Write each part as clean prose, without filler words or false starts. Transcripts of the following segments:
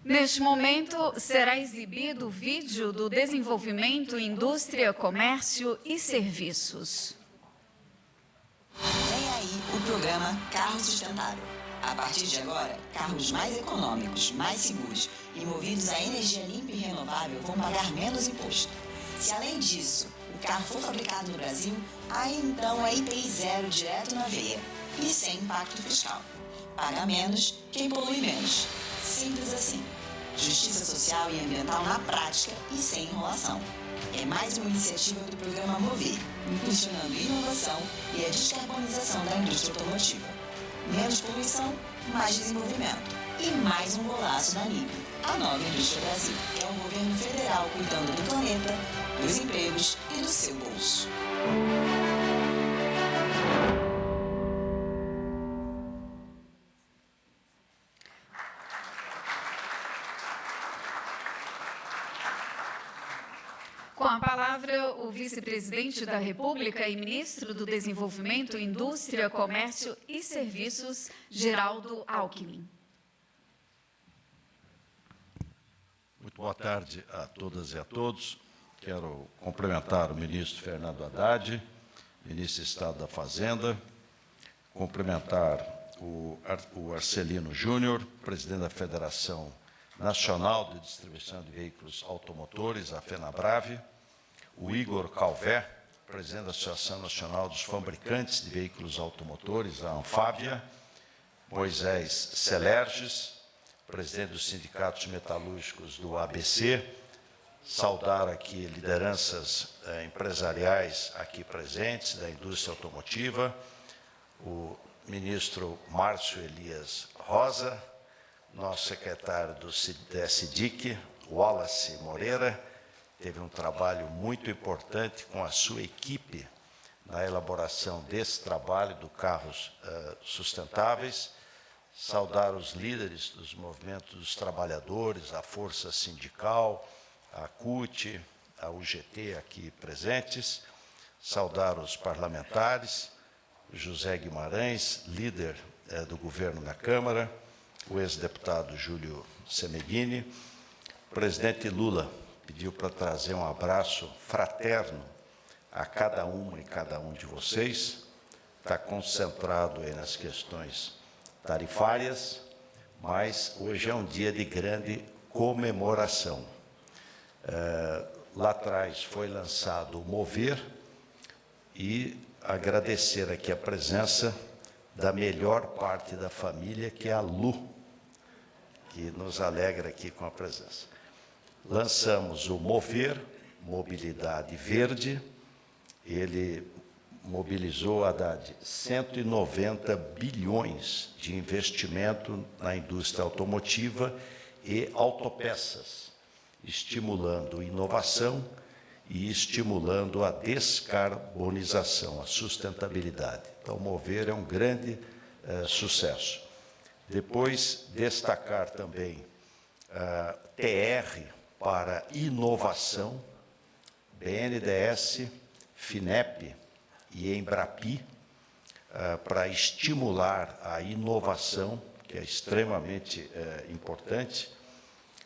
Neste momento, será exibido o vídeo do Desenvolvimento, Indústria, Comércio e Serviços. Vem aí o programa Carro Sustentável. A partir de agora, carros mais econômicos, mais seguros e movidos a energia limpa e renovável vão pagar menos imposto. Se além disso, o carro for fabricado no Brasil, aí então é IPI zero direto na veia e sem impacto fiscal. Paga menos quem polui menos. Simples assim. Justiça social e ambiental na prática e sem enrolação. É mais uma iniciativa do programa Mover, impulsionando inovação e a descarbonização da indústria automotiva. Menos poluição, mais desenvolvimento. E mais um golaço na NIP, a nova indústria Brasil. É um governo federal cuidando do planeta, dos empregos e do seu bolso. Com a palavra, o vice-presidente da República e ministro do Desenvolvimento, Indústria, Comércio e Serviços, Geraldo Alckmin. Muito boa tarde a todas e a todos. Quero cumprimentar o ministro Fernando Haddad, ministro de Estado da Fazenda, cumprimentar o Arcelino Júnior, presidente da Federação Nacional de Distribuição de Veículos Automotores, a FenaBrave, o Igor Calvé, presidente da Associação Nacional dos Fabricantes de Veículos Automotores, a Anfávia, Moisés Celerges, presidente dos Sindicatos Metalúrgicos do ABC, saudar aqui lideranças empresariais aqui presentes da indústria automotiva, o ministro Márcio Elias Rosa, nosso secretário do SIDIC, Wallace Moreira, teve um trabalho muito importante com a sua equipe na elaboração desse trabalho do Carros Sustentáveis, saudar os líderes dos movimentos dos trabalhadores, a Força Sindical, a CUT, a UGT aqui presentes, saudar os parlamentares, o José Guimarães, líder do governo na Câmara, o ex-deputado Júlio Semeghini. O presidente Lula pediu para trazer um abraço fraterno a cada uma e cada um de vocês. Está concentrado aí nas questões tarifárias, mas hoje é um dia de grande comemoração. Lá atrás foi lançado o Mover e agradecer aqui a presença da melhor parte da família, que é a Lu, que nos alegra aqui com a presença. Lançamos o Mover, Mobilidade Verde, ele mobilizou, Haddad, 190 bilhões de investimento na indústria automotiva e autopeças, estimulando inovação e estimulando a descarbonização, a sustentabilidade. Então, Mover é um grande sucesso. Depois, destacar também TR para inovação, BNDES, FINEP e Embrapi, para estimular a inovação, que é extremamente importante.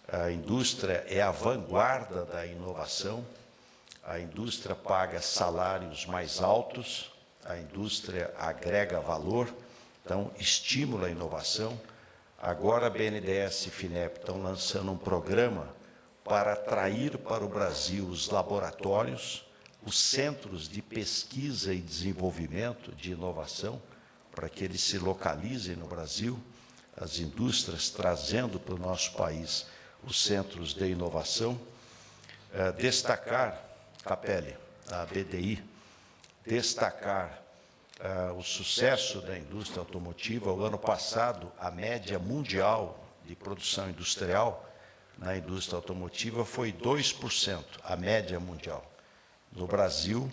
A indústria é a vanguarda da inovação, a indústria paga salários mais altos, a indústria agrega valor, então estimula a inovação. Agora a BNDES e FINEP estão lançando um programa para atrair para o Brasil os laboratórios, os centros de pesquisa e desenvolvimento de inovação, para que eles se localizem no Brasil, as indústrias trazendo para o nosso país os centros de inovação. Destacar, Capelli, a BDI, destacar o sucesso da indústria automotiva. O ano passado, a média mundial de produção industrial na indústria automotiva foi 2%, a média mundial. No Brasil,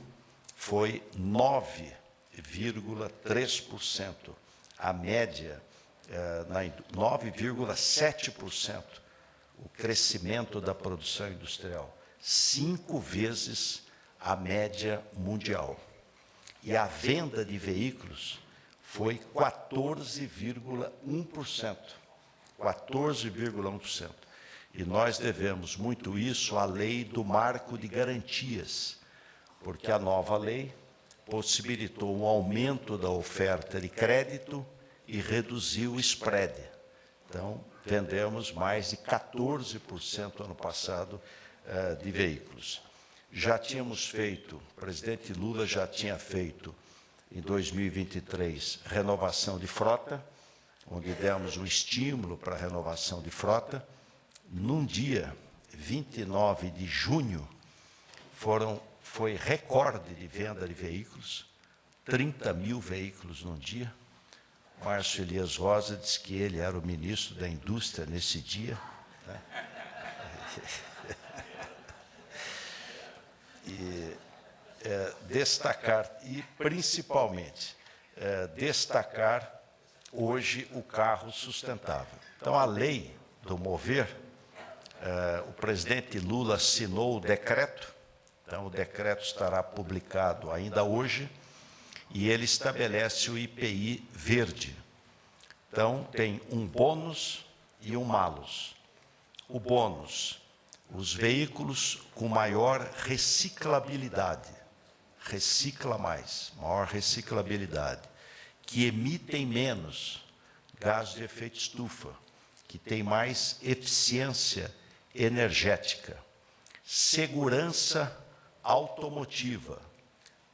foi 9,3%, a média, 9,7%, o crescimento da produção industrial, 5 vezes a média mundial. E a venda de veículos foi 14,1%. 14,1%. E nós devemos muito isso à lei do marco de garantias, porque a nova lei possibilitou um aumento da oferta de crédito e reduziu o spread. Então, vendemos mais de 14% ano passado de veículos. Já tínhamos feito, o presidente Lula já tinha feito, em 2023, renovação de frota, onde demos um estímulo para a renovação de frota. Num dia, 29 de junho, foi recorde de venda de veículos, 30 mil veículos num dia. Márcio Elias Rosa disse que ele era o ministro da Indústria nesse dia, né? E destacar, e principalmente, destacar hoje o carro sustentável. Então, a lei do Mover, o presidente Lula assinou o decreto, então o decreto estará publicado ainda hoje, e ele estabelece o IPI verde. Então, tem um bônus e um malus. O bônus, os veículos com maior reciclabilidade, recicla mais, maior reciclabilidade, que emitem menos gás de efeito estufa, que tem mais eficiência energética, segurança automotiva,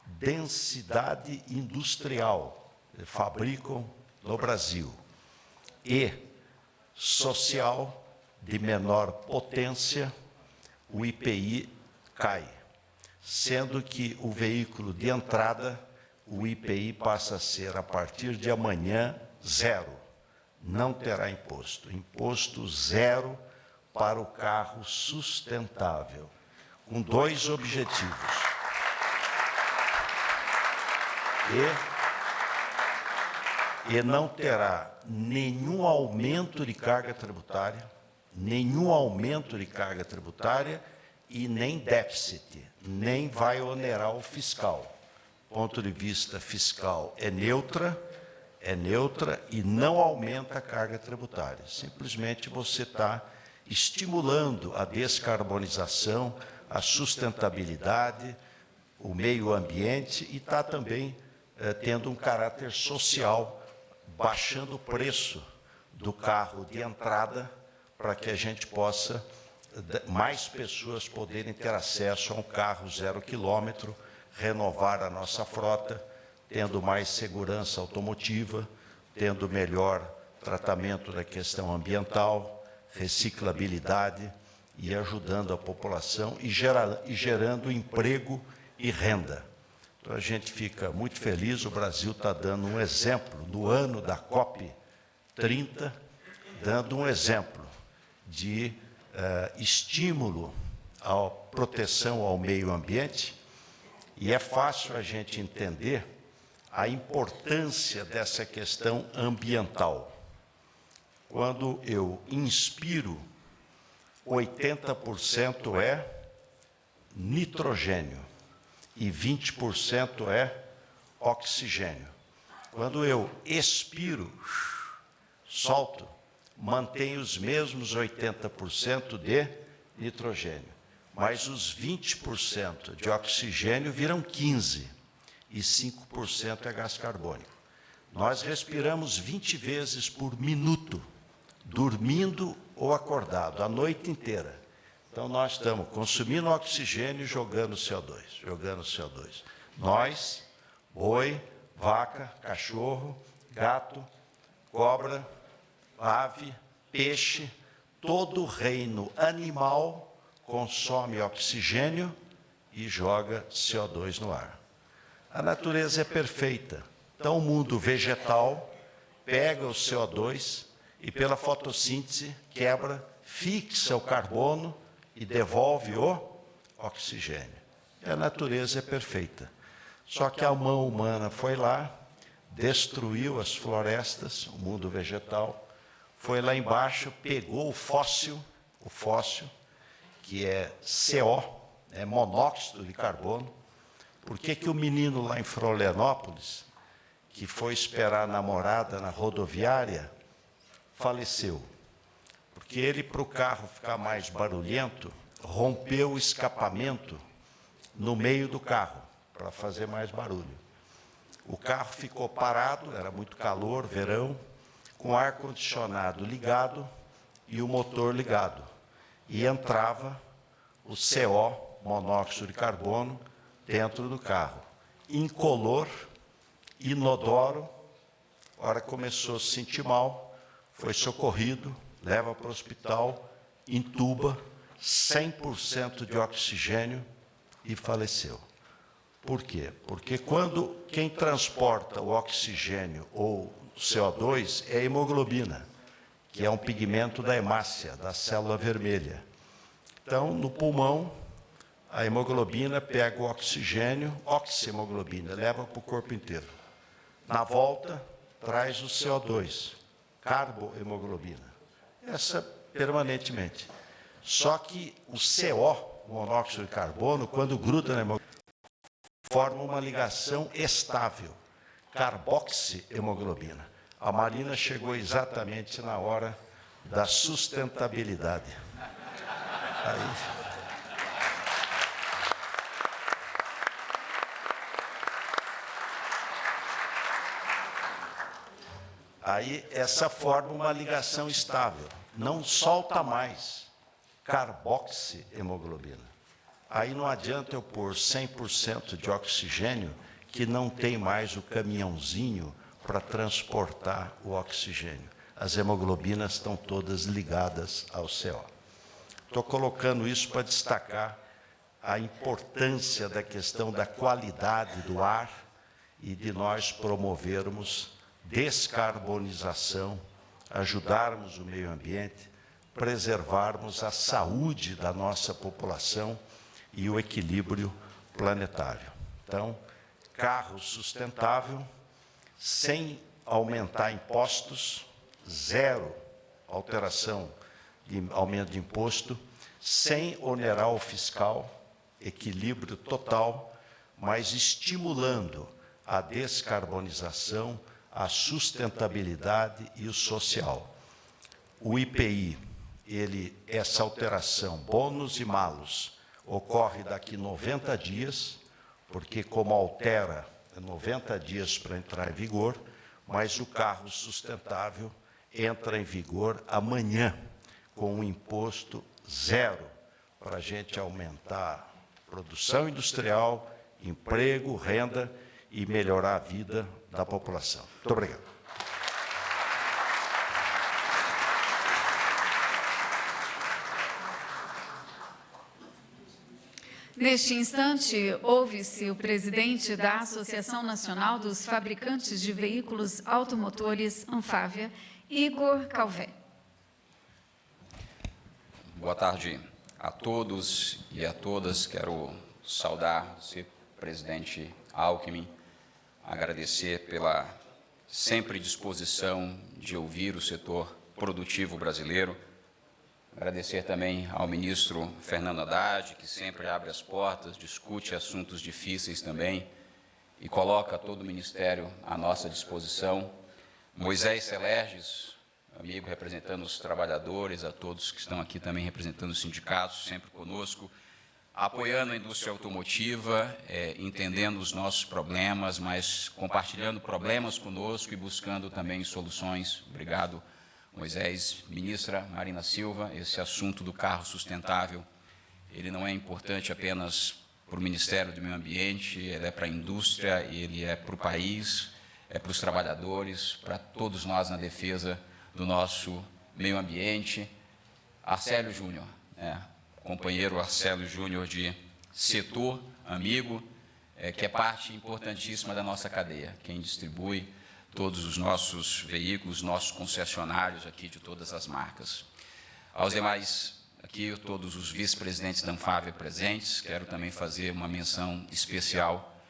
densidade industrial, fabricam no Brasil, e social de menor potência, o IPI cai, sendo que o veículo de entrada, o IPI passa a ser, a partir de amanhã, zero. Não terá imposto. Imposto zero para o carro sustentável, com dois objetivos. E não terá nenhum aumento de carga tributária, e nem déficit, nem vai onerar o fiscal. Do ponto de vista fiscal, é neutra e não aumenta a carga tributária. Simplesmente você está estimulando a descarbonização, a sustentabilidade, o meio ambiente, e está também tendo um caráter social, baixando o preço do carro de entrada, para que a gente possa, mais pessoas poderem ter acesso a um carro 0 quilômetro, renovar a nossa frota, tendo mais segurança automotiva, tendo melhor tratamento da questão ambiental, reciclabilidade, e ajudando a população e gerando emprego e renda. Então, a gente fica muito feliz, o Brasil está dando um exemplo, no ano da COP30, dando um exemplo de estímulo à proteção ao meio ambiente, e é fácil a gente entender a importância dessa questão ambiental. Quando eu inspiro, 80% é nitrogênio e 20% é oxigênio. Quando eu expiro, solto, mantém os mesmos 80% de nitrogênio, mas os 20% de oxigênio viram 15%, e 5% é gás carbônico. Nós respiramos 20 vezes por minuto, dormindo ou acordado, a noite inteira. Então, nós estamos consumindo oxigênio e jogando CO2. Nós, boi, vaca, cachorro, gato, cobra, ave, peixe, todo o reino animal consome oxigênio e joga CO2 no ar. A natureza é perfeita. Então, o mundo vegetal pega o CO2 e, pela fotossíntese, quebra, fixa o carbono e devolve o oxigênio. E a natureza é perfeita. Só que a mão humana foi lá, destruiu as florestas, o mundo vegetal, foi lá embaixo, pegou o fóssil, que é CO, é monóxido de carbono. Por que o menino lá em Florianópolis, que foi esperar a namorada na rodoviária, faleceu? Porque porque ele, para o carro ficar mais barulhento, rompeu o escapamento no meio do carro, para fazer mais barulho. O carro ficou parado, era muito calor, verão, com o ar-condicionado ligado e o motor ligado. E entrava o CO, monóxido de carbono, dentro do carro. Incolor, inodoro, a hora que começou a se sentir mal, foi socorrido, leva para o hospital, intuba, 100% de oxigênio e faleceu. Por quê? Porque quando quem transporta o oxigênio ou o CO2 é a hemoglobina, que é um pigmento da hemácia, da célula vermelha. Então, no pulmão, a hemoglobina pega o oxigênio, oxihemoglobina, leva para o corpo inteiro. Na volta, traz o CO2, carbohemoglobina. Essa permanentemente. Só que o CO, o monóxido de carbono, quando gruda na hemoglobina, forma uma ligação estável, carboxihemoglobina. A Marina chegou exatamente na hora da sustentabilidade. Aí essa forma uma ligação estável, não solta mais, carboxihemoglobina. Aí não adianta eu pôr 100% de oxigênio, que não tem mais o caminhãozinho para transportar o oxigênio. As hemoglobinas estão todas ligadas ao CO. Estou colocando isso para destacar a importância da questão da qualidade do ar e de nós promovermos descarbonização, ajudarmos o meio ambiente, preservarmos a saúde da nossa população e o equilíbrio planetário. Então, carro sustentável, sem aumentar impostos, zero alteração de aumento de imposto, sem onerar o fiscal, equilíbrio total, mas estimulando a descarbonização, a sustentabilidade e o social. O IPI, essa alteração, bônus e malus, ocorre daqui 90 dias, porque como altera, é 90 dias para entrar em vigor, mas o carro sustentável entra em vigor amanhã, com um imposto zero, para a gente aumentar a produção industrial, emprego, renda e melhorar a vida da população. Muito obrigado. Neste instante, ouve-se o presidente da Associação Nacional dos Fabricantes de Veículos Automotores, Anfávia, Igor Calvé. Boa tarde a todos e a todas. Quero saudar o presidente Alckmin, agradecer pela sempre disposição de ouvir o setor produtivo brasileiro. Agradecer também ao ministro Fernando Haddad, que sempre abre as portas, discute assuntos difíceis também e coloca todo o Ministério à nossa disposição. Moisés Celerges, amigo representando os trabalhadores, a todos que estão aqui também representando os sindicatos, sempre conosco, apoiando a indústria automotiva, entendendo os nossos problemas, mas compartilhando problemas conosco e buscando também soluções. Obrigado, Moisés. Ministra Marina Silva, esse assunto do carro sustentável, ele não é importante apenas para o Ministério do Meio Ambiente, ele é para a indústria, ele é para o país, é para os trabalhadores, para todos nós na defesa do nosso meio ambiente. Arcélio Júnior, companheiro Arcélio Júnior de setor, amigo, que é parte importantíssima da nossa cadeia, quem distribui todos os nossos veículos, nossos concessionários aqui de todas as marcas. Aos demais, aqui todos os vice-presidentes da Anfávia presentes, quero também fazer uma menção especial,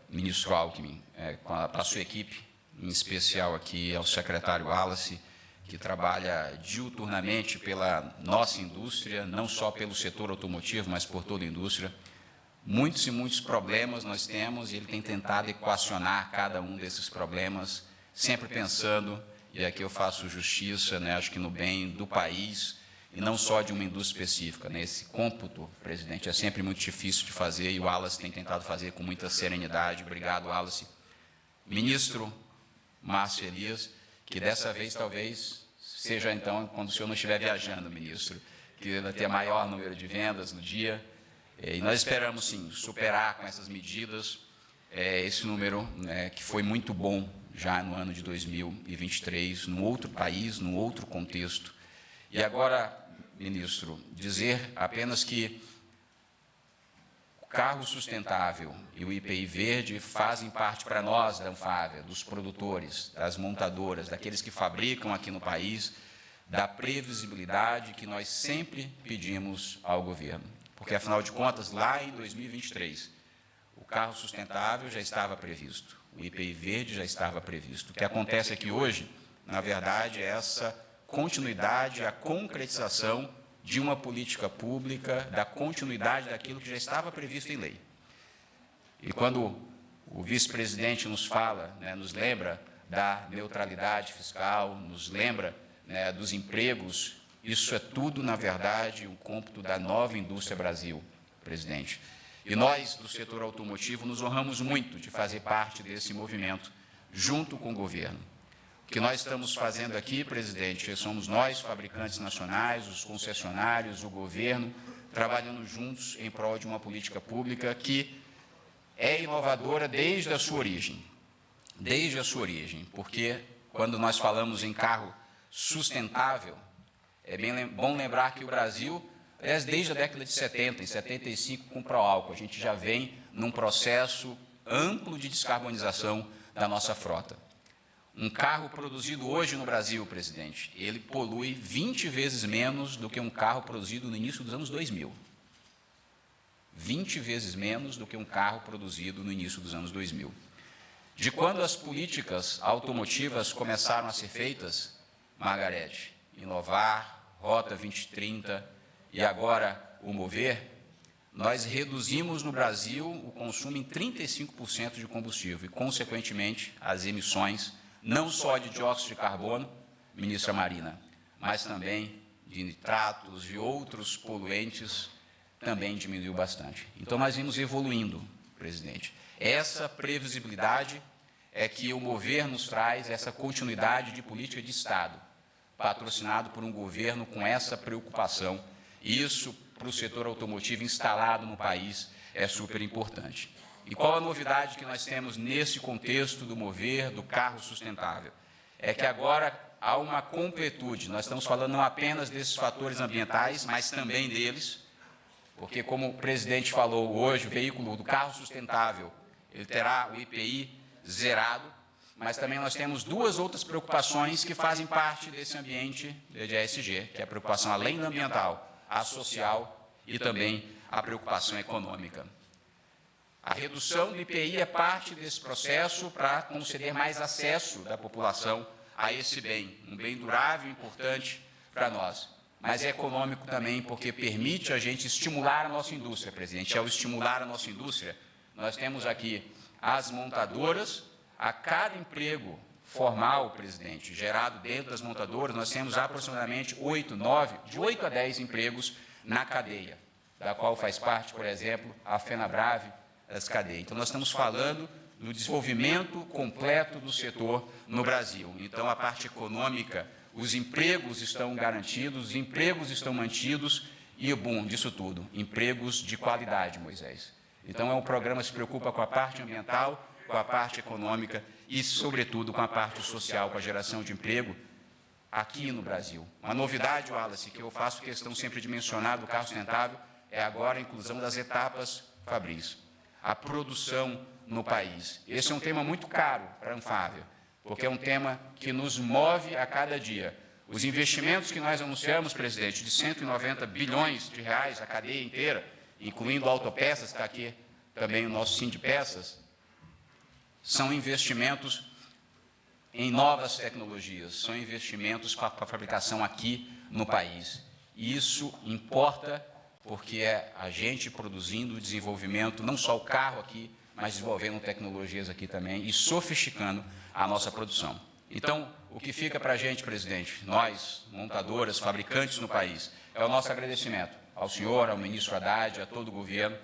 ministro Alckmin, para a sua equipe, em especial aqui ao secretário Wallace, que trabalha diuturnamente pela nossa indústria, não só pelo setor automotivo, mas por toda a indústria. Muitos e muitos problemas nós temos e ele tem tentado equacionar cada um desses problemas, sempre pensando e aqui eu faço justiça, né, acho que no bem do país, e não só de uma indústria específica. Né? Esse cômputo, presidente, é sempre muito difícil de fazer, e o Wallace tem tentado fazer com muita serenidade. Obrigado, Wallace. Ministro Márcio Elias, que dessa vez talvez seja, então, quando o senhor não estiver viajando, ministro, que vai ter maior número de vendas no dia, e nós esperamos, sim, superar com essas medidas esse número, né, que foi muito bom já no ano de 2023, num outro país, num outro contexto. E agora, ministro, dizer apenas que o carro sustentável e o IPI verde fazem parte para nós da Anfávia, dos produtores, das montadoras, daqueles que fabricam aqui no país, da previsibilidade que nós sempre pedimos ao governo. Porque, afinal de contas, lá em 2023, o carro sustentável já estava previsto, o IPI verde já estava previsto. O que acontece aqui hoje, na verdade, é essa continuidade, a concretização de uma política pública, da continuidade daquilo que já estava previsto em lei. E quando o vice-presidente nos fala, né, nos lembra da neutralidade fiscal, nos lembra, né, dos empregos, isso é tudo, na verdade, o cômputo da nova indústria Brasil, presidente. E nós, do setor automotivo, nos honramos muito de fazer parte desse movimento, junto com o governo. O que nós estamos fazendo aqui, presidente, somos nós, fabricantes nacionais, os concessionários, o governo, trabalhando juntos em prol de uma política pública que é inovadora desde a sua origem. Desde a sua origem, porque quando nós falamos em carro sustentável, é bem bom lembrar que o Brasil, desde a década de 70, em 75, com o Proálcool, a gente já vem num processo amplo de descarbonização da nossa frota. Um carro produzido hoje no Brasil, presidente, ele polui 20 vezes menos do que um carro produzido no início dos anos 2000. 20 vezes menos do que um carro produzido no início dos anos 2000. De quando as políticas automotivas começaram a ser feitas, Margarete, Inovar, Rota 2030 e agora o Mover, nós reduzimos no Brasil o consumo em 35% de combustível e, consequentemente, as emissões não só de dióxido de carbono, ministra Marina, mas também de nitratos e outros poluentes, também diminuiu bastante. Então, nós vimos evoluindo, presidente. Essa previsibilidade é que o Mover nos traz, essa continuidade de política de Estado, patrocinado por um governo com essa preocupação. E isso, para o setor automotivo instalado no país, é super importante. E qual a novidade que nós temos nesse contexto do Mover, do carro sustentável? É que agora há uma completude. Nós estamos falando não apenas desses fatores ambientais, mas também deles, porque, como o presidente falou hoje, o veículo do carro sustentável, ele terá o IPI zerado, mas também nós temos duas outras preocupações que fazem parte desse ambiente de ESG, que é a preocupação além da ambiental, a social e também a preocupação econômica. A redução do IPI é parte desse processo para conceder mais acesso da população a esse bem, um bem durável e importante para nós. Mas é econômico também porque permite a gente estimular a nossa indústria, presidente. Ao estimular a nossa indústria, nós temos aqui as montadoras, a cada emprego formal, presidente, gerado dentro das montadoras, nós temos aproximadamente 8 a 10 empregos na cadeia, da qual faz parte, por exemplo, a FenaBrave, das cadeias. Então, nós estamos falando do desenvolvimento completo do setor no Brasil. Então, a parte econômica, os empregos estão garantidos, os empregos estão mantidos e, bom, disso tudo, empregos de qualidade, Moisés. Então, é um programa que se preocupa com a parte ambiental, com a parte econômica e, sobretudo, com a parte social, com a geração de emprego aqui no Brasil. Uma novidade, Wallace, que eu faço questão sempre de mencionar do carro sustentável, é agora a inclusão das etapas Fabris, a produção no país. Esse é um tema muito caro para a Anfávia, porque é um tema que nos move a cada dia. Os investimentos que nós anunciamos, presidente, de 190 bilhões de reais, a cadeia inteira, incluindo autopeças, está aqui também o nosso Sindipeças, são investimentos em novas tecnologias, são investimentos para a fabricação aqui no país. E isso importa porque é a gente produzindo desenvolvimento, não só o carro aqui, mas desenvolvendo tecnologias aqui também e sofisticando a nossa produção. Então, o o que fica para a gente, presidente, nós, montadoras, fabricantes no país, é o nosso agradecimento ao senhor, ao ministro Haddad, a todo o governo,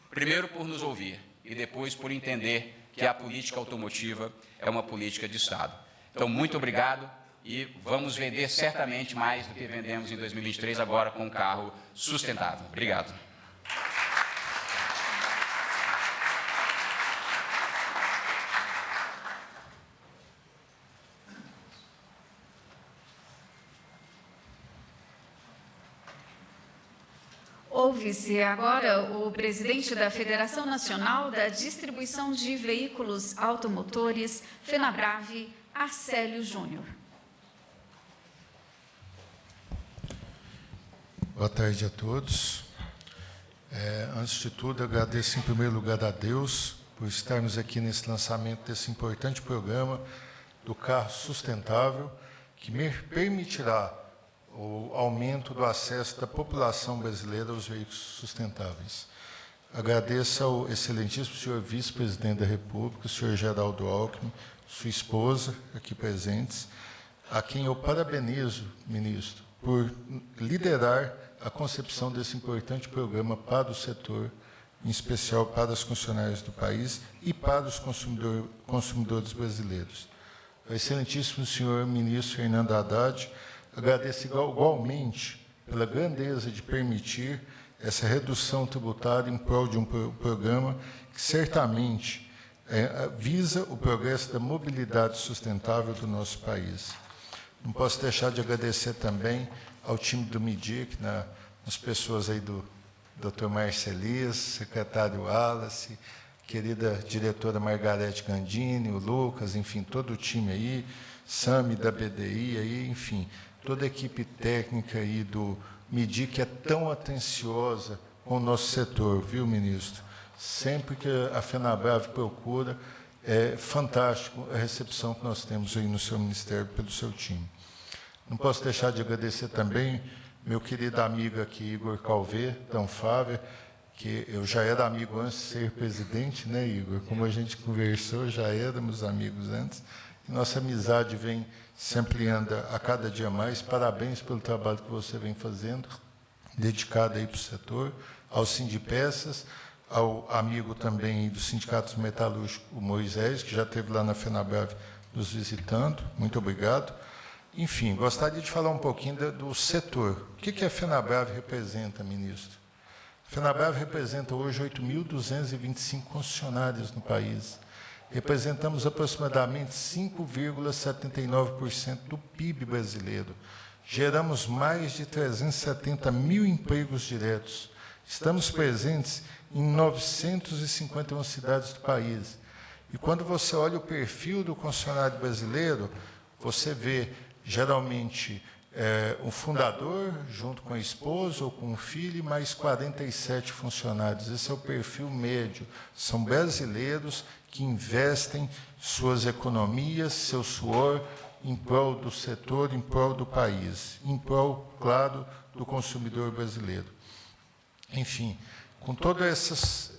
primeiro por nos ouvir e depois por entender que a política automotiva é uma política de Estado. Então, muito obrigado e vamos vender certamente mais do que vendemos em 2023, agora com um carro sustentável. Obrigado. Ouve-se agora o presidente da Federação Nacional da Distribuição de Veículos Automotores, FenaBrave, Arcélio Júnior. Boa tarde a todos. Antes de tudo, agradeço em primeiro lugar a Deus por estarmos aqui nesse lançamento desse importante programa do carro sustentável, que me permitirá o aumento do acesso da população brasileira aos veículos sustentáveis. Agradeço ao excelentíssimo senhor vice-presidente da República, o senhor Geraldo Alckmin, sua esposa, aqui presentes, a quem eu parabenizo, ministro, por liderar a concepção desse importante programa para o setor, em especial para os funcionários do país e para os consumidores brasileiros. Ao excelentíssimo senhor ministro Fernando Haddad, agradeço igualmente pela grandeza de permitir essa redução tributária em prol de um programa que certamente visa o progresso da mobilidade sustentável do nosso país. Não posso deixar de agradecer também ao time do MIDIC, nas pessoas aí do Dr. Márcio Elias, secretário Wallace, querida diretora Margarete Gandini, o Lucas, enfim, todo o time aí, Sami da BDI, aí, enfim, toda a equipe técnica aí do MIDIC que é tão atenciosa com o nosso setor, viu, ministro? Sempre que a FenaBrave procura, é fantástico a recepção que nós temos aí no seu ministério pelo seu time. Não posso deixar de agradecer também meu querido amigo aqui, Igor Calvé, da Anfávia, que eu já era amigo antes de ser presidente, né, Igor? Como a gente conversou, já éramos amigos antes. E nossa amizade vem se ampliando a cada dia mais. Parabéns pelo trabalho que você vem fazendo, dedicado aí para o setor, ao Sindipeças, ao amigo também do Sindicato Metalúrgico, o Moisés, que já esteve lá na FenaBrave nos visitando. Muito obrigado. Enfim, gostaria de falar um pouquinho do setor. O que a FenaBrave representa, ministro? A FenaBrave representa hoje 8.225 concessionárias no país. Representamos aproximadamente 5,79% do PIB brasileiro. Geramos mais de 370 mil empregos diretos. Estamos presentes em 951 cidades do país. E quando você olha o perfil do concessionário brasileiro, você vê, geralmente, o fundador, junto com a esposa ou com o filho, mais 47 funcionários. Esse é o perfil médio. São brasileiros que investem suas economias, seu suor, em prol do setor, em prol do país, em prol, claro, do consumidor brasileiro. Enfim, com todas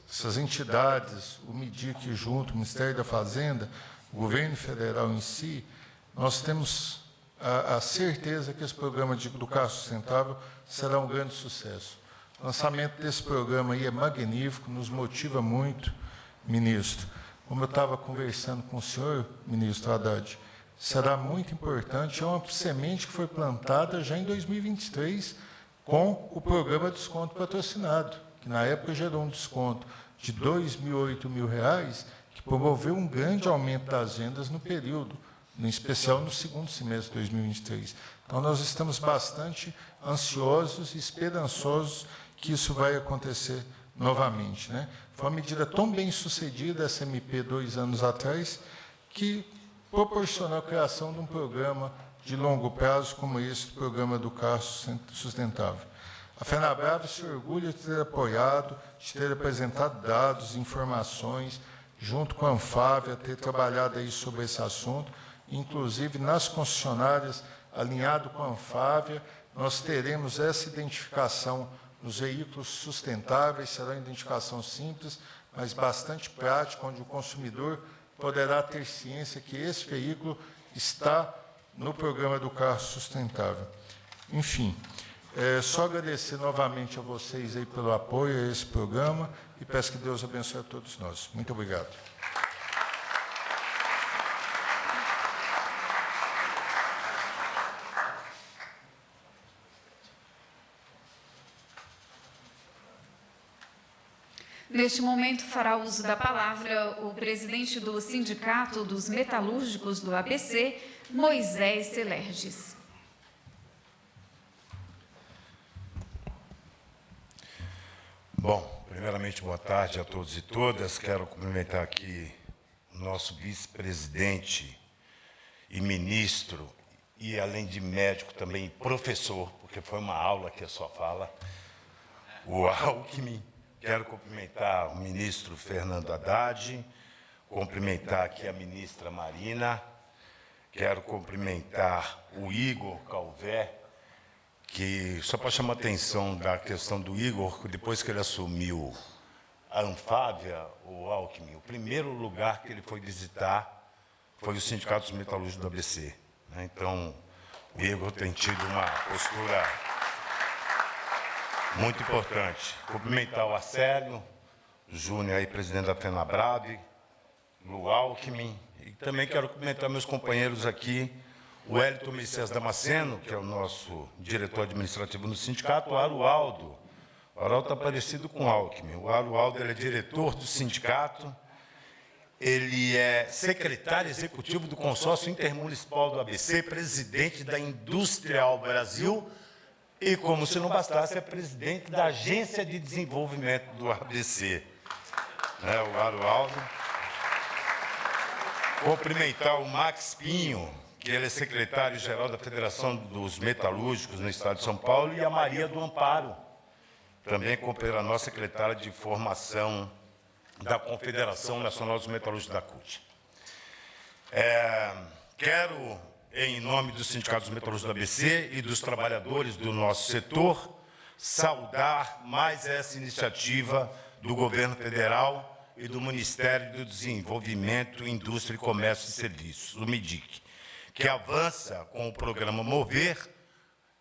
essas entidades, o MIDIC junto, o Ministério da Fazenda, o governo federal em si, nós temos a certeza que esse programa do carro sustentável será um grande sucesso. O lançamento desse programa aí é magnífico, nos motiva muito, ministro. Como eu estava conversando com o senhor, ministro Haddad, será muito importante, é uma semente que foi plantada já em 2023 com o programa de desconto patrocinado, que na época gerou um desconto de R$ 2.000 a R$ 8.000, que promoveu um grande aumento das vendas no período, em especial no segundo semestre de 2023. Então, nós estamos bastante ansiosos e esperançosos que isso vai acontecer novamente, né? Foi uma medida tão bem sucedida, essa MP, 2 anos atrás, que proporcionou a criação de um programa de longo prazo como esse, o programa do carro sustentável. A FenaBrave se orgulha de ter apoiado, de ter apresentado dados, informações, junto com a Anfávia, ter trabalhado aí sobre esse assunto, inclusive nas concessionárias, alinhado com a Anfávia, nós teremos essa identificação nos veículos sustentáveis, será uma identificação simples, mas bastante prática, onde o consumidor poderá ter ciência que esse veículo está no programa do carro sustentável. Enfim, só agradecer novamente a vocês aí pelo apoio a esse programa e peço que Deus abençoe a todos nós. Muito obrigado. Neste momento, fará uso da palavra o presidente do Sindicato dos Metalúrgicos do ABC, Moisés Celerges. Bom, primeiramente, boa tarde a todos e todas. Quero cumprimentar aqui o nosso vice-presidente e ministro, e além de médico também professor, porque foi uma aula que a sua fala, o Alckmin. Quero cumprimentar o ministro Fernando Haddad, cumprimentar aqui a ministra Marina, quero cumprimentar o Igor Calvé, que, só para chamar a atenção da questão do Igor, depois que ele assumiu a Anfávia, o Alckmin, o primeiro lugar que ele foi visitar foi o Sindicato dos Metalúrgicos do ABC. Então, o Igor tem tido uma postura muito importante. Cumprimentar o Arcélio Júnior, aí, presidente da FENABRAVE, o Alckmin, e também quero cumprimentar meus companheiros aqui, o Wellington Messias Damasceno, que é o nosso diretor administrativo no sindicato, o Arualdo. O Arualdo está parecido com o Alckmin. O Arualdo ele é diretor do sindicato, ele é secretário executivo do consórcio intermunicipal do ABC, presidente da Industrial Brasil, e, como se não bastasse, é presidente da Agência de Desenvolvimento do ABC. O Arualdo. Cumprimentar o Max Pinho, que ele é secretário-geral da Federação dos Metalúrgicos no Estado de São Paulo, e a Maria do Amparo, também a nossa secretária de formação da Confederação Nacional dos Metalúrgicos da CUT. Quero, em nome dos sindicatos metalúrgicos do ABC e dos trabalhadores do nosso setor, saudar mais essa iniciativa do governo federal e do Ministério do Desenvolvimento, Indústria, Comércio e Serviços, o MIDIC, que avança com o programa Mover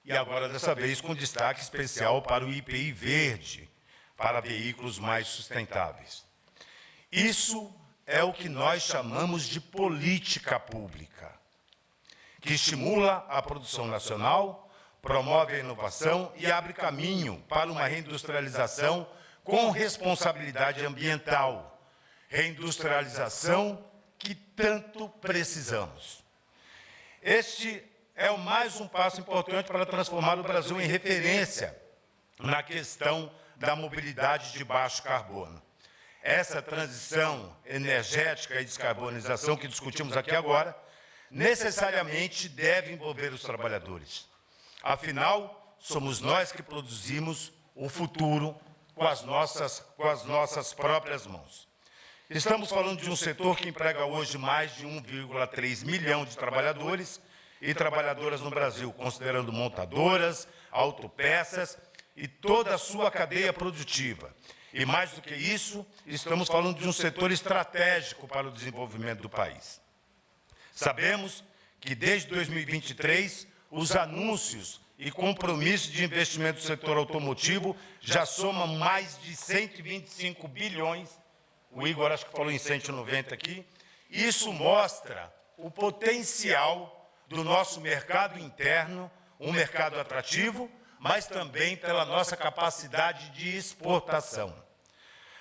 e agora, dessa vez, com destaque especial para o IPI Verde, para veículos mais sustentáveis. Isso é o que nós chamamos de política pública, que estimula a produção nacional, promove a inovação e abre caminho para uma reindustrialização com responsabilidade ambiental, reindustrialização que tanto precisamos. Este é mais um passo importante para transformar o Brasil em referência na questão da mobilidade de baixo carbono. Essa transição energética e descarbonização que discutimos aqui agora necessariamente deve envolver os trabalhadores. Afinal, somos nós que produzimos o futuro com as nossas próprias mãos. Estamos falando de um setor que emprega hoje mais de 1,3 milhão de trabalhadores e trabalhadoras no Brasil, considerando montadoras, autopeças e toda a sua cadeia produtiva. E, mais do que isso, estamos falando de um setor estratégico para o desenvolvimento do país. Sabemos que, desde 2023, os anúncios e compromissos de investimento do setor automotivo já somam mais de 125 bilhões, o Igor acho que falou em 190 aqui. Isso mostra o potencial do nosso mercado interno, um mercado atrativo, mas também pela nossa capacidade de exportação.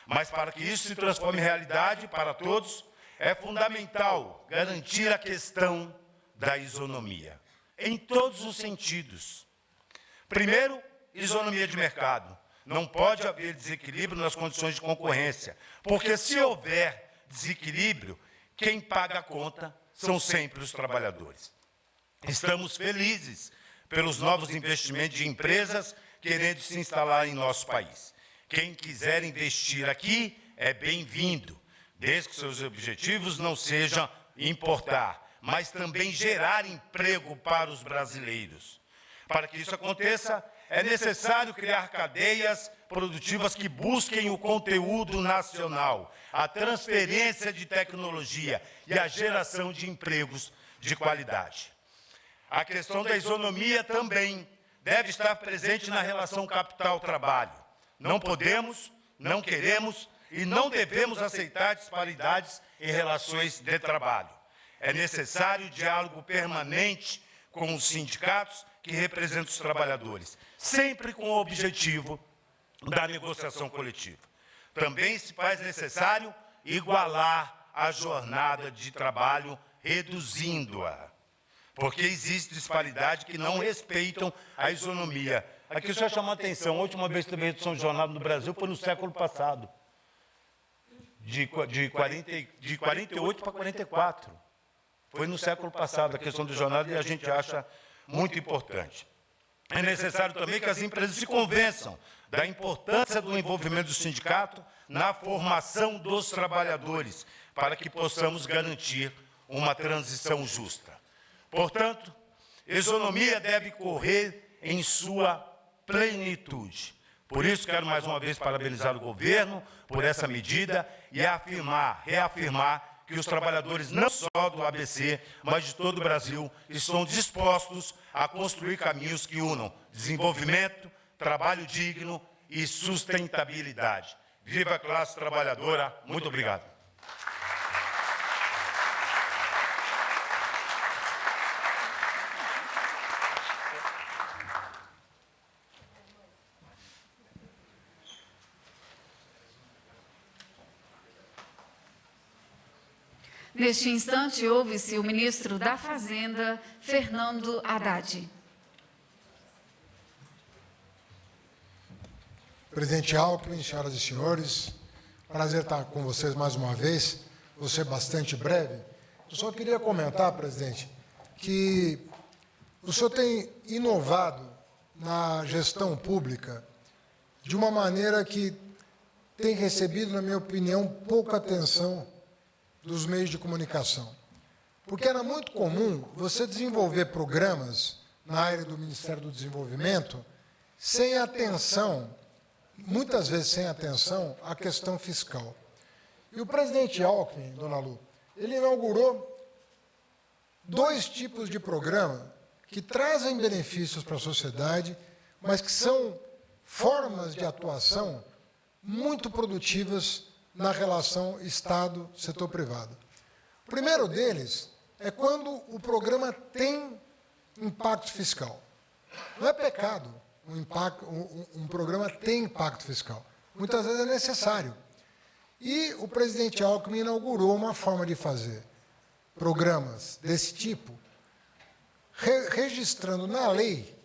Mas para que isso se transforme em realidade para todos, é fundamental garantir a questão da isonomia, em todos os sentidos. Primeiro, isonomia de mercado. Não pode haver desequilíbrio nas condições de concorrência, porque se houver desequilíbrio, quem paga a conta são sempre os trabalhadores. Estamos felizes pelos novos investimentos de empresas querendo se instalar em nosso país. Quem quiser investir aqui é bem-vindo, desde que seus objetivos não sejam importar, mas também gerar emprego para os brasileiros. Para que isso aconteça, é necessário criar cadeias produtivas que busquem o conteúdo nacional, a transferência de tecnologia e a geração de empregos de qualidade. A questão da isonomia também deve estar presente na relação capital-trabalho. Não podemos, não queremos e não devemos aceitar disparidades em relações de trabalho. É necessário diálogo permanente com os sindicatos que representam os trabalhadores, sempre com o objetivo da negociação coletiva. Também se faz necessário igualar a jornada de trabalho, reduzindo-a, porque existe disparidade que não respeitam a isonomia. Aqui só chamar a atenção, a última vez que teve redução de jornada no Brasil foi no século passado, de 48 para 44. Foi no século passado a questão de jornada e a gente acha muito importante. É necessário também que as empresas se convençam da importância do envolvimento do sindicato na formação dos trabalhadores, para que possamos garantir uma transição justa. Portanto, isonomia deve correr em sua plenitude. Por isso, quero mais uma vez parabenizar o governo por essa medida e reafirmar que os trabalhadores, não só do ABC, mas de todo o Brasil, estão dispostos a construir caminhos que unam desenvolvimento, trabalho digno e sustentabilidade. Viva a classe trabalhadora! Muito obrigado. Neste instante, ouve-se o ministro da Fazenda, Fernando Haddad. Presidente Alckmin, senhoras e senhores, prazer estar com vocês mais uma vez, vou ser bastante breve. Eu só queria comentar, presidente, que o senhor tem inovado na gestão pública de uma maneira que tem recebido, na minha opinião, pouca atenção dos meios de comunicação. Porque era muito comum você desenvolver programas na área do Ministério do Desenvolvimento sem atenção, muitas vezes sem atenção, à questão fiscal. E o presidente Alckmin, dona Lu, ele inaugurou 2 tipos de programa que trazem benefícios para a sociedade, mas que são formas de atuação muito produtivas na relação Estado-setor privado. O primeiro deles é quando o programa tem impacto fiscal. Não é pecado um programa tem impacto fiscal. Muitas vezes é necessário. E o presidente Alckmin inaugurou uma forma de fazer programas desse tipo, registrando na lei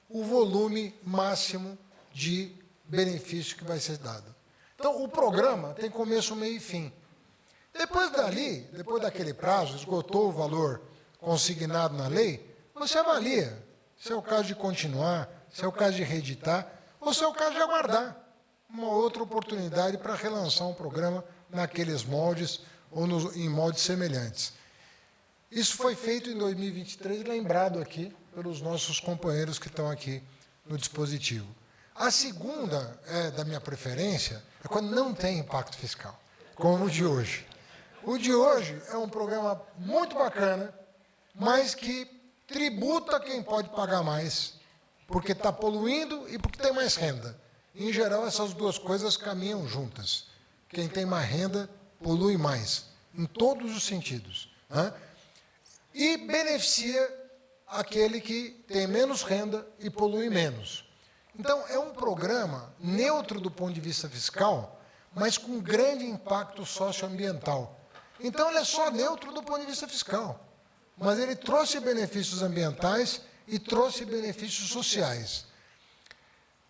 o volume máximo de benefício que vai ser dado. Então, o programa tem começo, meio e fim. Depois dali, depois daquele prazo, esgotou o valor consignado na lei, você avalia se é o caso de continuar, se é o caso de reeditar, ou se é o caso de aguardar uma outra oportunidade para relançar um programa naqueles moldes ou em moldes semelhantes. Isso foi feito em 2023, lembrado aqui pelos nossos companheiros que estão aqui no dispositivo. A segunda, da minha preferência, é quando não tem impacto fiscal, como o de hoje. O de hoje é um programa muito bacana, mas que tributa quem pode pagar mais, porque está poluindo e porque tem mais renda. Em geral, essas duas coisas caminham juntas. Quem tem mais renda polui mais, em todos os sentidos. Né? E beneficia aquele que tem menos renda e polui menos. Então, é um programa neutro do ponto de vista fiscal, mas com grande impacto socioambiental. Então, ele é só neutro do ponto de vista fiscal, mas ele trouxe benefícios ambientais e trouxe benefícios sociais.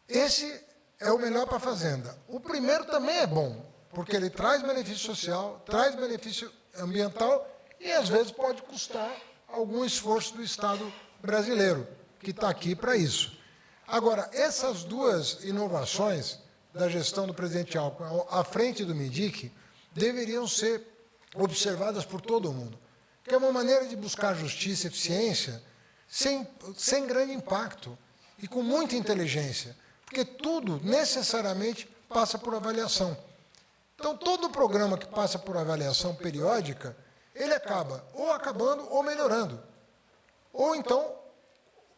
Esse é o melhor para a Fazenda. O primeiro também é bom, porque ele traz benefício social, traz benefício ambiental e, às vezes, pode custar algum esforço do Estado brasileiro, que está aqui para isso. Agora, essas duas inovações da gestão do presidente Alckmin à frente do MIDIC deveriam ser observadas por todo mundo, que é uma maneira de buscar justiça e eficiência sem grande impacto e com muita inteligência, porque tudo necessariamente passa por avaliação. Então, todo programa que passa por avaliação periódica, ele acaba ou acabando ou melhorando, ou então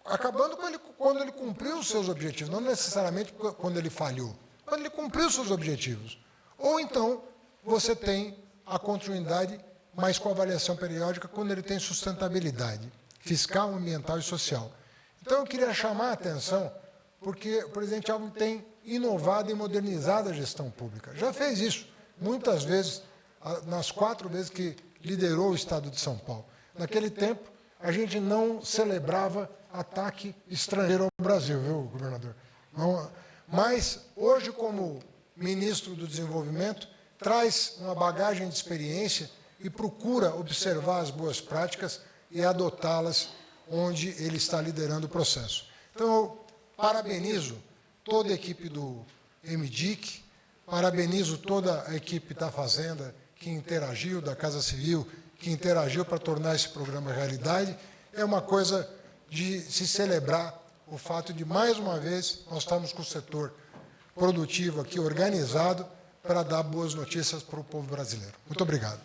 acabando quando ele cumpriu os seus objetivos, não necessariamente quando ele falhou, quando ele cumpriu os seus objetivos. Ou então, você tem a continuidade, mas com avaliação periódica, quando ele tem sustentabilidade fiscal, ambiental e social. Então, eu queria chamar a atenção, porque o presidente Alckmin tem inovado e modernizado a gestão pública. Já fez isso muitas vezes, nas 4 vezes que liderou o Estado de São Paulo. Naquele tempo, a gente não celebrava ataque estrangeiro ao Brasil, viu, governador? Não, mas, hoje, como ministro do Desenvolvimento, traz uma bagagem de experiência e procura observar as boas práticas e adotá-las onde ele está liderando o processo. Então, eu parabenizo toda a equipe do MDIC, parabenizo toda a equipe da Fazenda que interagiu, da Casa Civil, que interagiu para tornar esse programa realidade. É uma coisa de se celebrar o fato de, mais uma vez, nós estamos com o setor produtivo aqui organizado para dar boas notícias para o povo brasileiro. Muito obrigado.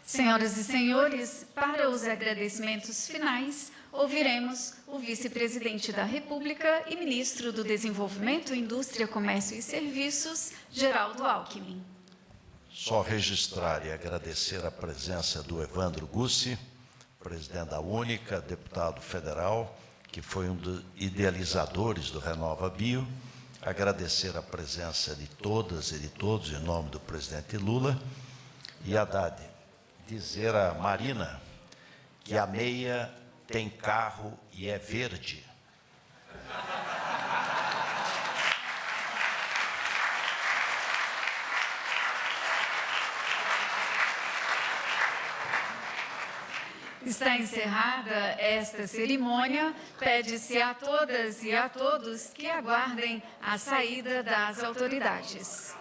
Senhoras e senhores, para os agradecimentos finais, ouviremos o vice-presidente da República e ministro do Desenvolvimento, Indústria, Comércio e Serviços, Geraldo Alckmin. Só registrar e agradecer a presença do Evandro Gussi, presidente da Única, deputado federal, que foi um dos idealizadores do Renova Bio. Agradecer a presença de todas e de todos, em nome do presidente Lula. E, Haddad, dizer a Marina que a meia tem carro e é verde. Está encerrada esta cerimônia. Pede-se a todas e a todos que aguardem a saída das autoridades.